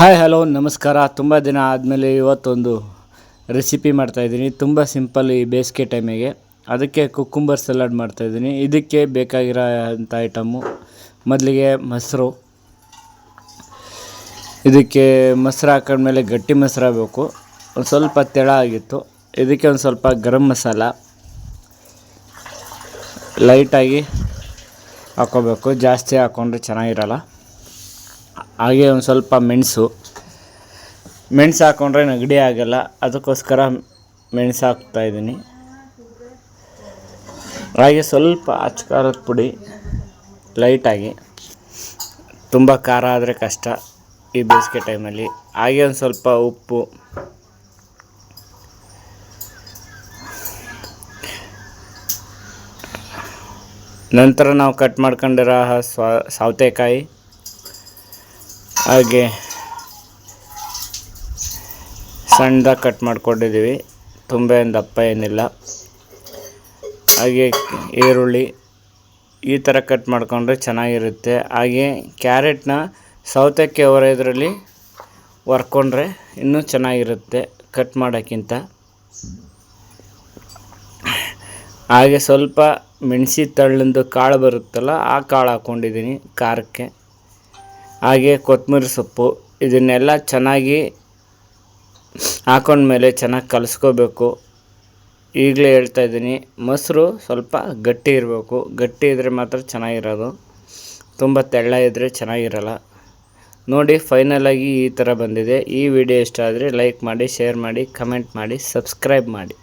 Hi hello ನಮಸ್ಕಾರ. ತುಂಬ ದಿನ ಆದಮೇಲೆ ಇವತ್ತೊಂದು ರೆಸಿಪಿ ಮಾಡ್ತಾಯಿದ್ದೀನಿ. ತುಂಬ ಸಿಂಪಲ್ ಈ ಬೇಸಿಗೆ ಟೈಮಿಗೆ. ಅದಕ್ಕೆ ಕುಕ್ಕುಂಬರ್ ಸಲಾಡ್ ಮಾಡ್ತಾಯಿದ್ದೀನಿ. ಇದಕ್ಕೆ ಬೇಕಾಗಿರೋ ಅಂಥ ಐಟಮ್ಮು ಮೊದಲಿಗೆ ಮೊಸರು. ಇದಕ್ಕೆ ಮೊಸರು ಹಾಕೊಂಡ್ಮೇಲೆ ಗಟ್ಟಿ ಮೊಸರು ಬೇಕು. ಒಂದು ಸ್ವಲ್ಪ ತೆಳ ಆಗಿತ್ತು. ಇದಕ್ಕೆ ಒಂದು ಸ್ವಲ್ಪ ಗರಂ ಮಸಾಲ ಲೈಟಾಗಿ ಹಾಕ್ಕೋಬೇಕು, ಜಾಸ್ತಿ ಹಾಕ್ಕೊಂಡ್ರೆ ಚೆನ್ನಾಗಿರಲ್ಲ. ಹಾಗೆ ಒಂದು ಸ್ವಲ್ಪ ಮೆಣಸು ಹಾಕ್ಕೊಂಡ್ರೆ ನೆಗಡಿ ಆಗಲ್ಲ, ಅದಕ್ಕೋಸ್ಕರ ಮೆಣಸು ಹಾಕ್ತಾಯಿದ್ದೀನಿ. ಹಾಗೆ ಸ್ವಲ್ಪ ಅಚ್ಚ ಖಾರದ ಪುಡಿ ಲೈಟಾಗಿ, ತುಂಬ ಖಾರ ಆದರೆ ಕಷ್ಟ ಈ ಬೇಸಿಗೆ ಟೈಮಲ್ಲಿ. ಹಾಗೆ ಒಂದು ಸ್ವಲ್ಪ ಉಪ್ಪು, ನಂತರ ನಾವು ಕಟ್ ಮಾಡ್ಕೊಂಡಿರೋ ಸೌತೆಕಾಯಿ, ಹಾಗೆ ಸಣ್ಣದಾಗಿ ಕಟ್ ಮಾಡ್ಕೊಂಡಿದ್ದೀವಿ, ತುಂಬ ಏನು ದಪ್ಪ ಏನಿಲ್ಲ. ಹಾಗೆ ಈರುಳ್ಳಿ ಈ ಥರ ಕಟ್ ಮಾಡ್ಕೊಂಡ್ರೆ ಚೆನ್ನಾಗಿರುತ್ತೆ. ಹಾಗೆ ಕ್ಯಾರೆಟ್ನ ಸೌತೆಕಾಯಿ ಹೊರೆಯೋದ್ರಲ್ಲಿ ಹೊರ್ಕೊಂಡ್ರೆ ಇನ್ನೂ ಚೆನ್ನಾಗಿರುತ್ತೆ ಕಟ್ ಮಾಡೋಕ್ಕಿಂತ. ಹಾಗೆ ಸ್ವಲ್ಪ ಮೆಣಸಿ ತಳ್ಳಂದು ಕಾಳು ಬರುತ್ತಲ್ಲ, ಆ ಕಾಳು ಹಾಕ್ಕೊಂಡಿದ್ದೀನಿ ಖಾರಕ್ಕೆ. ಹಾಗೆ ಕೊತ್ತಂಬರಿ ಸೊಪ್ಪು, ಇದನ್ನೆಲ್ಲ ಚೆನ್ನಾಗಿ ಹಾಕೊಂಡ್ಮೇಲೆ ಚೆನ್ನಾಗಿ ಕಲಿಸ್ಕೋಬೇಕು. ಈಗಲೇ ಹೇಳ್ತಾಯಿದ್ದೀನಿ, ಮೊಸರು ಸ್ವಲ್ಪ ಗಟ್ಟಿ ಇರಬೇಕು. ಗಟ್ಟಿ ಇದ್ದರೆ ಮಾತ್ರ ಚೆನ್ನಾಗಿರೋದು, ತುಂಬ ತೆಳ್ಳ ಇದ್ದರೆ ಚೆನ್ನಾಗಿರಲ್ಲ. ನೋಡಿ, ಫೈನಲಾಗಿ ಈ ಥರ ಬಂದಿದೆ. ಈ ವಿಡಿಯೋ ಇಷ್ಟ ಆದರೆ ಲೈಕ್ ಮಾಡಿ, ಶೇರ್ ಮಾಡಿ, ಕಮೆಂಟ್ ಮಾಡಿ, ಸಬ್ಸ್ಕ್ರೈಬ್ ಮಾಡಿ.